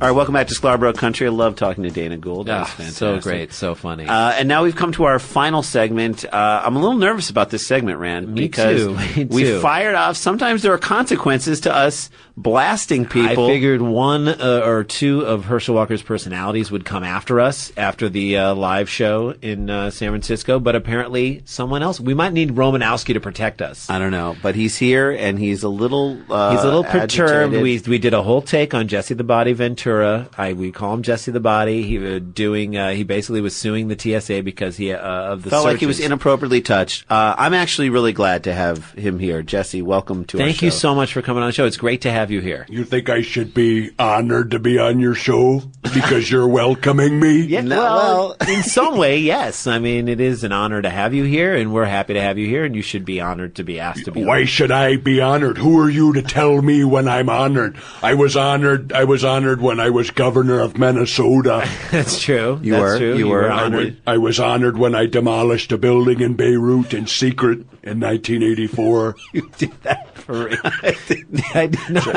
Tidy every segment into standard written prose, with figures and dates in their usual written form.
All right, welcome back to Scarborough Country. I love talking to Dana Gould. That was so great, so funny. And now we've come to our final segment. I'm a little nervous about this segment, Rand, because we fired off. Sometimes there are consequences to us blasting people. I figured one or two of Herschel Walker's personalities would come after us after the live show in San Francisco, but apparently someone else. We might need Romanowski to protect us. I don't know, but he's here and he's a little perturbed. We did a whole take on Jesse the Body Ventura. We call him Jesse the Body. He basically was suing the TSA because of the felt searches. like he was inappropriately touched. I'm actually really glad to have him here. Jesse, welcome to our show. Thank you so much for coming on the show. It's great to have you here. You think I should be honored to be on your show because you're welcoming me? Yeah, well, in some way, yes. I mean, it is an honor to have you here, and we're happy to have you here, and you should be honored to be asked to be Why should I be honored? Who are you to tell me when I'm honored? I was honored when I was governor of Minnesota. That's true. You were honored. I was honored when I demolished a building in Beirut in secret in 1984. You did that for real. I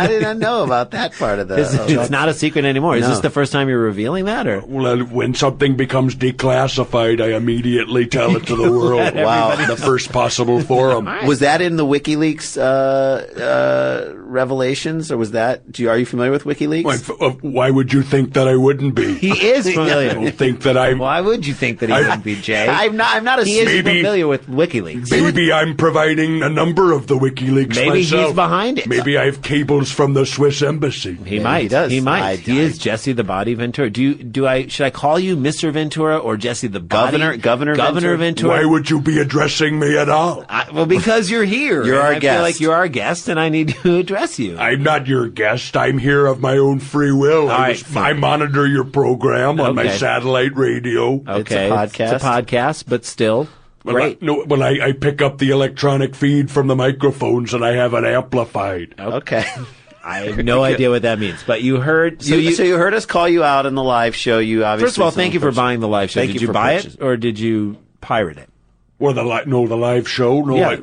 did not know about that part of the... It's not a secret anymore. Is this the first time you're revealing that? Or? Well, when something becomes declassified, I immediately tell it to the world. Wow. The first possible forum. Right. Was that in the WikiLeaks revelations, or was that... Are you familiar with WikiLeaks? Why would you think that I wouldn't be? He is familiar. I don't think that I'm... Why would you think that he wouldn't be, Jay? I'm not He is familiar with WikiLeaks. Maybe I'm providing a number of the WikiLeaks Maybe myself. he's behind it. Maybe I have cables from the Swiss embassy. He might. He does. He might. He is Jesse the Body Ventura. Should I call you Mr. Ventura or Jesse the Body? Governor Ventura? Why would you be addressing me at all? Well, because you're here. You're our guest. I feel like you're our guest, and I need to address you. I'm not your guest. I'm here of my own free will. I monitor your program on my satellite radio. Okay. It's a podcast, but still. Great. When I pick up the electronic feed from the microphones and I have it amplified. Okay. I have no idea what that means, but you heard. So you heard us call you out on the live show. You obviously. First of all, thank you for buying the live show. Did you buy it or did you pirate it? Well, the live show. No, yeah.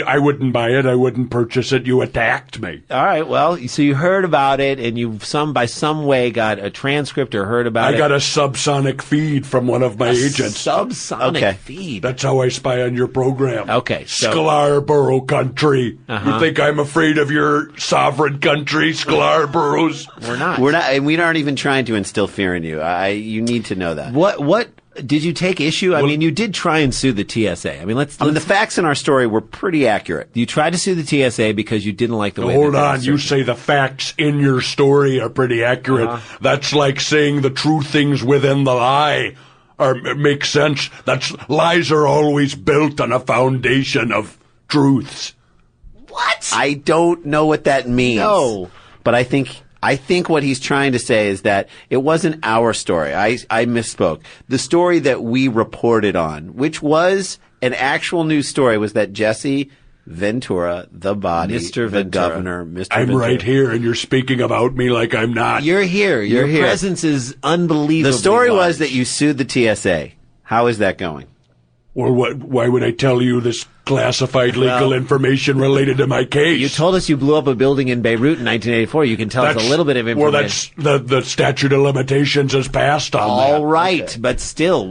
I wouldn't buy it. I wouldn't purchase it. You attacked me. All right. Well, so you heard about it, and you by some way got a transcript or heard about it. I got a subsonic feed from one of my agents. Subsonic feed. That's how I spy on your program. Okay. Scarborough Country. You think I'm afraid of your sovereign country, Scarboroughs? We're not. And we aren't even trying to instill fear in you. You need to know that. What? Did you take issue? I mean, you did try and sue the TSA. I mean, the facts in our story were pretty accurate. You tried to sue the TSA because you didn't like the way. Hold on, you say the facts in your story are pretty accurate. That's like saying the true things within the lie make sense. Lies are always built on a foundation of truths. What? I don't know what that means. No, but I think what he's trying to say is that it wasn't our story. I misspoke. The story that we reported on, which was an actual news story, was that Jesse Ventura, the Body, Mr. the Ventura. Governor, Mr. I'm Ventura. right here, and you're speaking about me like I'm not. You're here. Your presence is unbelievable. The story was that you sued the TSA. How is that going? Well, why would I tell you this classified legal information related to my case? You told us you blew up a building in Beirut in 1984. You can tell us a little bit of information. Well, the statute of limitations has passed on that. All right, but still,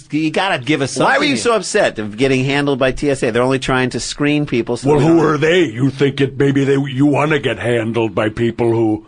you got to give us something. Why were you so upset of getting handled by TSA? They're only trying to screen people. Well, who are they? You think you want to get handled by people who...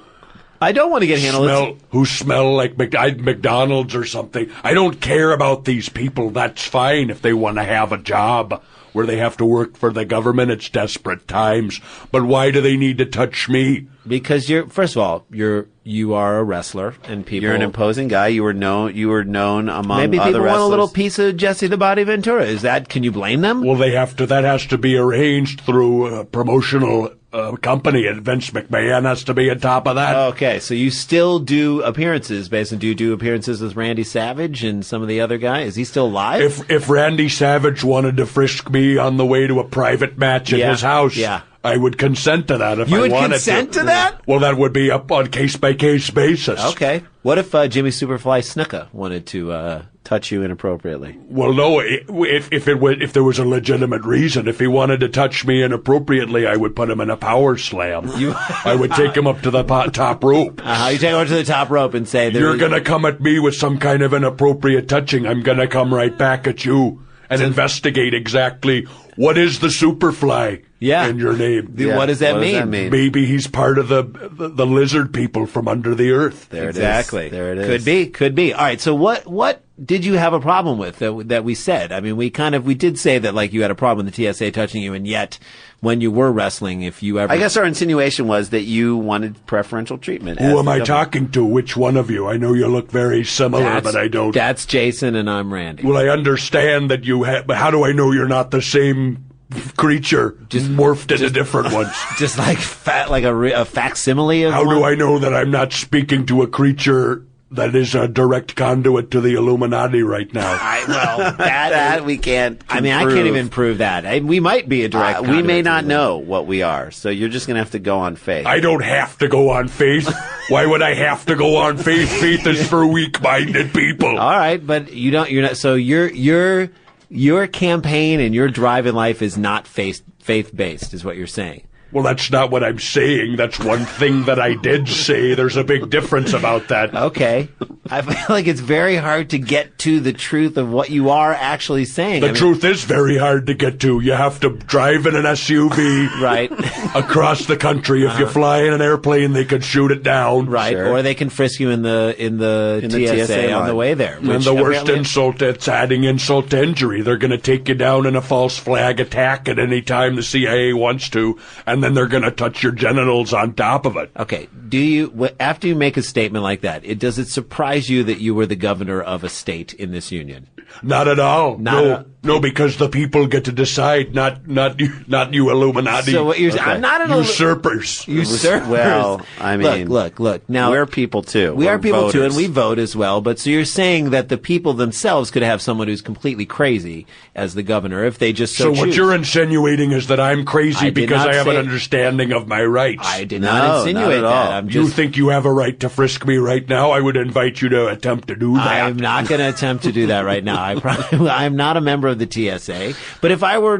I don't want to get handled. Who smell like McDonald's or something. I don't care about these people. That's fine if they want to have a job where they have to work for the government. It's desperate times. But why do they need to touch me? Because first of all, you are a wrestler, and people. You're an imposing guy. You were known among maybe other people wrestlers. want a little piece of Jesse the Body Ventura. Can you blame them? Well, that has to be arranged through a promotional company, and Vince McMahon has to be on top of that. Okay, so you still do appearances, basically. Do you do appearances with Randy Savage and some of the other guys? Is he still live? If Randy Savage wanted to frisk me on the way to a private match at his house, I would consent to that if I wanted to. You would consent to that? Well, that would be up on case-by-case basis. Okay. What if Jimmy Superfly Snuka wanted to touch you inappropriately? Well, no. If there was a legitimate reason, if he wanted to touch me inappropriately, I would put him in a power slam. I would take him up to the top rope. You take him up to the top rope and say, "You're gonna come at me with some kind of inappropriate touching. I'm gonna come right back at you and investigate exactly what is the Superfly in your name. What does that mean? Maybe he's part of the lizard people from under the earth. There it exactly. is. There it is. Could be. All right. So what did you have a problem with that we said? I mean, we did say that like you had a problem with the TSA touching you, and yet when you were wrestling, if you ever, I guess our insinuation was that you wanted preferential treatment. Who am I talking to? Which one of you? I know you look very similar, but I don't. That's Jason, and I'm Randy. Well, I understand that you have, but how do I know you're not the same creature, just morphed into different ones? Just like a facsimile of How one? do I know that I'm not speaking to a creature that is a direct conduit to the Illuminati right now? That we can't. I mean, I can't even prove that. We might be a direct. We conduit may to not the- know what we are, so you're just going to have to go on faith. I don't have to go on faith. Why would I have to go on faith? Faith is for weak-minded people. All right, but you don't. You're not. So your campaign and your drive in life is not faith-based, is what you're saying. Well, that's not what I'm saying. That's one thing that I did say. There's a big difference about that. Okay. I feel like it's very hard to get to the truth of what you are actually saying. The truth is very hard to get to. You have to drive in an SUV right across the country. If you fly in an airplane, they could shoot it down. Right. Sure. Or they can frisk you in the TSA on the way there. And the worst insult, it's adding insult to injury. They're going to take you down in a false flag attack at any time the CIA wants to, and then they're going to touch your genitals on top of it. Okay. After you make a statement like that, does it surprise you that you were the governor of a state in this union? Not at all. No, because the people get to decide, not you Illuminati. So what you're saying, I'm not an usurpers. Usurpers. Well, I mean, look. Now we're people too. We are people too, voters. and we vote as well. But so you're saying that the people themselves could have someone who's completely crazy as the governor if they just So choose. what you're insinuating is that I'm crazy I did because not I have an say- understanding of my rights. I did No, not not insinuate at that. all. I'm You just. think you have a right to frisk me right now? I would invite you to attempt to do that. I'm not going to attempt to do that right now. I'm not a member of the TSA. But if I were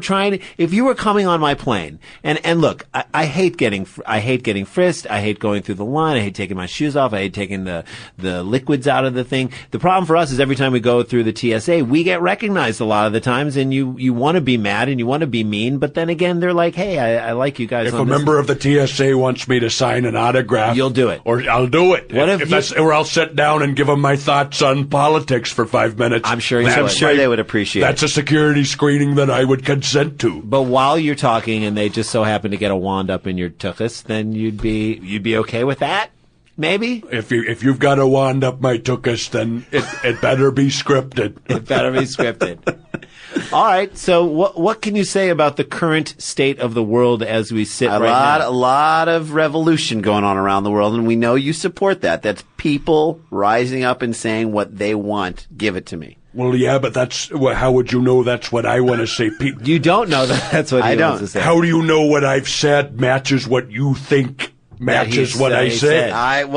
if you were coming on my plane, and look, I hate getting frisked. I hate going through the line. I hate taking my shoes off. I hate taking the liquids out of the thing. The problem for us is every time we go through the TSA, we get recognized a lot of the times, and you want to be mad and you want to be mean, but then again, they're like, hey, I like you guys. If a member of the TSA wants me to sign an autograph, You'll do it. or I'll do it. What if or I'll sit down and give them my thoughts on politics for 5 minutes. I'm sure you would. I'm sure they would appreciate That's a security screening that I would consent to. But while you're talking and they just so happen to get a wand up in your tuchus, then you'd be okay with that? Maybe? If you've got a wand up my tuchus, then it better be scripted. It better be scripted. All right. So what can you say about the current state of the world as we sit right now? A lot of revolution going on around the world, and we know you support that. That's people rising up and saying what they want. Give it to me. Well, yeah, but how would you know that's what I want to say? You don't know that's what he wants to say. How do you know what I've said matches what you think matches what I said. say? We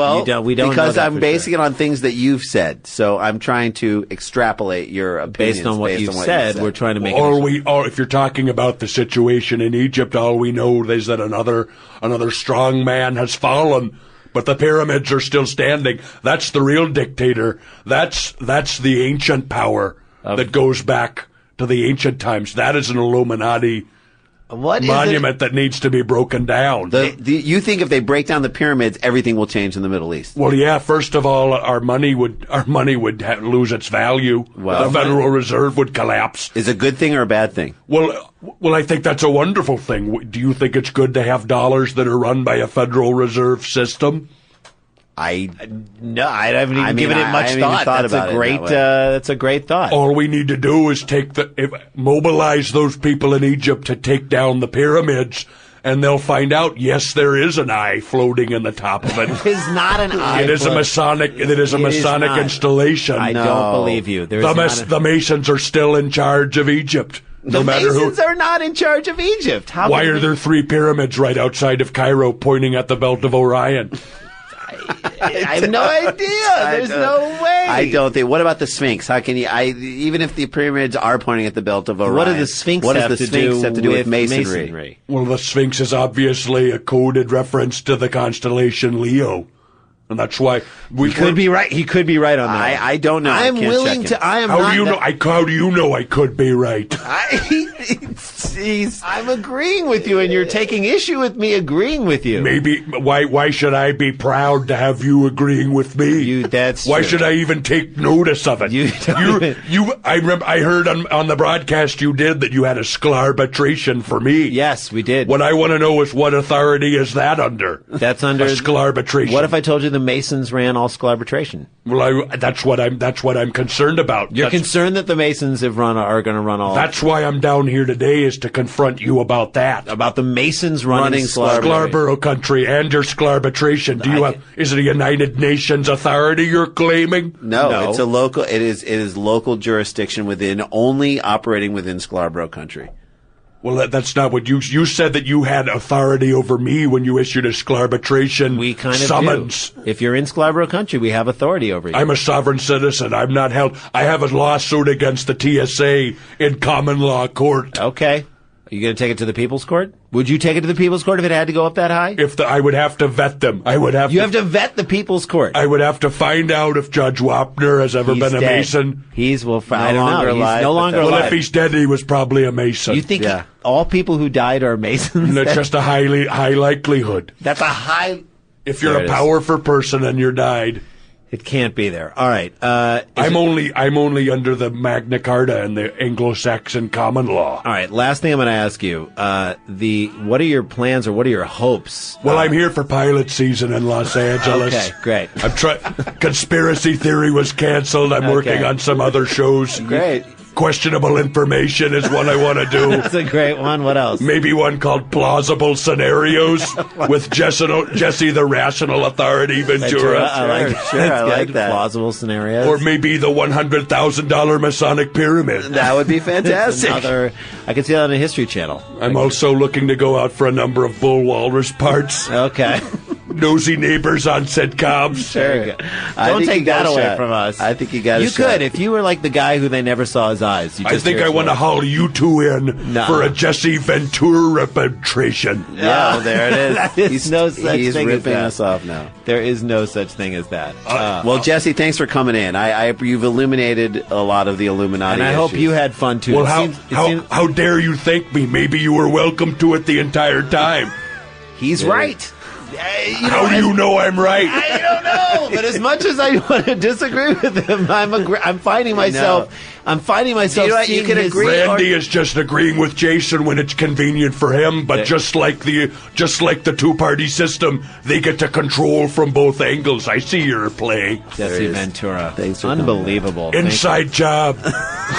don't because know that I'm for basing sure. it on things that you've said. So I'm trying to extrapolate your opinions Based on what you said, we're trying to make Or if you're talking about the situation in Egypt, all we know is that another strong man has fallen, but the pyramids are still standing. That's the real dictator. That's the ancient power that goes back to the ancient times. That is an Illuminati monument that needs to be broken down. You think if they break down the pyramids, everything will change in the Middle East? Well, yeah. First of all, our money would lose its value. Well, the Federal Reserve would collapse. Is it a good thing or a bad thing? Well, I think that's a wonderful thing. Do you think it's good to have dollars that are run by a Federal Reserve system? No, I haven't even given it much thought. That's a great thought. All we need to do is mobilize those people in Egypt to take down the pyramids, and they'll find out, yes, there is an eye floating in the top of it. It is not an eye. It is a Masonic installation. I don't believe you. The Masons are still in charge of Egypt. The Masons are not in charge of Egypt. Why are there 3 pyramids right outside of Cairo pointing at the belt of Orion? I have no idea. There's no way. I don't think. What about the Sphinx? How can you? Even if the pyramids are pointing at the belt of Orion, What does the Sphinx have to do with masonry? Well, the Sphinx is obviously a coded reference to the constellation Leo. And that's why he could be right. He could be right on that. I don't know. I'm willing to. I am. How do you know? How do you know I could be right? I'm agreeing with you, and you're taking issue with me agreeing with you. Maybe why should I be proud to have you agreeing with me? Why true. should I even take notice of it? I remember I heard on the broadcast you did that you had a sclarbitration for me. Yes, we did. What I want to know is what authority is that under? That's under a sclarbitration. What if I told you the Masons ran all sclarbitration? Well, that's what I'm concerned about. You're concerned that the Masons are going to run all. That's why I'm down here today, is to confront you about that. About the Masons running Scarborough country and your sclarbitration. Is it a United Nations authority you're claiming? No, it's a local. It is local jurisdiction only operating within Scarborough country. Well, that's not what you said, that you had authority over me when you issued a sclarbitration we kind of summons. Do. If you're in Scarborough country, we have authority over you. I'm a sovereign citizen. I'm not held. I have a lawsuit against the TSA in common law court. Okay. Are you going to take it to the People's Court? Would you take it to the People's Court if it had to go up that high? I would have to vet them. You have to vet the People's Court. I would have to find out if Judge Wapner has ever been a Mason. He's no longer alive. He's no longer alive. Well, if he's dead, he was probably a Mason. You think all people who died are Masons? That's just a high likelihood. That's a high. If you're a powerful person and you're died. It can't be there. All right. I'm only under the Magna Carta and the Anglo-Saxon common law. All right. Last thing I'm going to ask you: what are your plans or what are your hopes? Well, I'm here for pilot season in Los Angeles. Okay, great. Conspiracy Theory was canceled. I'm working on some other shows. Great. Questionable Information is one I want to do. That's a great one. What else? Maybe one called Plausible Scenarios with Jesse the Rational Authority Ventura. I like that. Plausible Scenarios. Or maybe the $100,000 Masonic Pyramid. That would be fantastic. I could see that on the History Channel. I'm also looking to go out for a number of bull walrus parts. Okay. Nosy neighbors on sitcoms. Sure. Don't take that away from us. I think you got to. You could if you were like the guy who they never saw his eyes. I think I want to haul you two in for a Jesse Ventura arbitration. Yeah, there it is. He's no such he's thing ripping as that. us off now. There is no such thing as that. Well, Jesse, thanks for coming in. You've illuminated a lot of the Illuminati and I hope you had fun too. Well, how dare you thank me? Maybe you were welcome to it the entire time. He's right. How do you know I'm right? I don't know, but as much as I want to disagree with him, I'm finding myself. I'm finding myself. You know what? You can agree. Randy is just agreeing with Jason when it's convenient for him, but just like the two-party system, they get to control from both angles. I see your play, Jesse Ventura. Thanks for unbelievable. Inside job,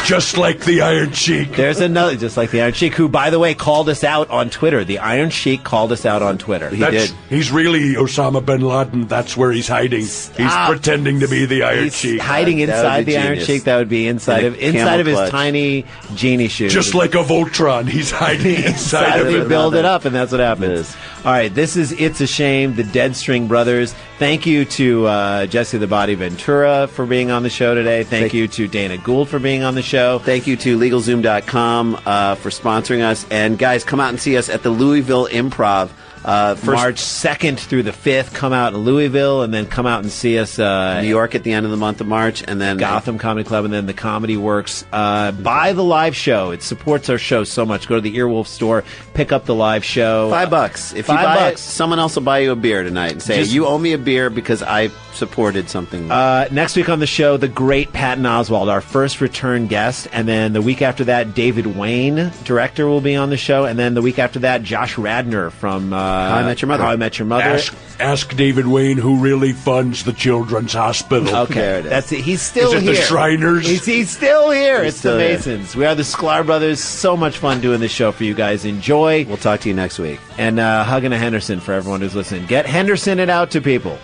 just like the Iron Sheik. There's another, just like the Iron Sheik, who, by the way, called us out on Twitter. The Iron Sheik called us out on Twitter. He did. He's really Osama bin Laden. That's where he's hiding. He's pretending to be the Iron Sheik. Hiding inside the Iron Sheik. That would be inside of his tiny genie shoes. Just like a Voltron, he's hiding inside of it. We build it up, and that's what happens. All right, this is It's a Shame, the Dead String Brothers. Thank you to Jesse the Body Ventura for being on the show today. Thank you to Dana Gould for being on the show. Thank you to LegalZoom.com for sponsoring us. And guys, come out and see us at the Louisville Improv. March 2nd through the 5th, come out in Louisville, and then come out and see us New York at the end of the month of March, and then Gotham Comedy Club, and then the Comedy Works. Buy the live show. It supports our show so much. Go to the Earwolf store, pick up the live show. $5. If you buy it, someone else will buy you a beer tonight and say, you owe me a beer because I supported something. Next week on the show, the great Patton Oswalt, our first return guest, and then the week after that, David Wayne, director, will be on the show, and then the week after that, Josh Radnor from How I Met Your Mother. How I Met Your Mother. Ask David Wayne who really funds the Children's Hospital. Okay, there it is. That's it. He's still here. Is it here. the Shriners? He's still here. He's it's still the Masons. We are the Sklar Brothers. So much fun doing this show for you guys. Enjoy. We'll talk to you next week. And hugging a Henderson for everyone who's listening. Get Henderson it out to people.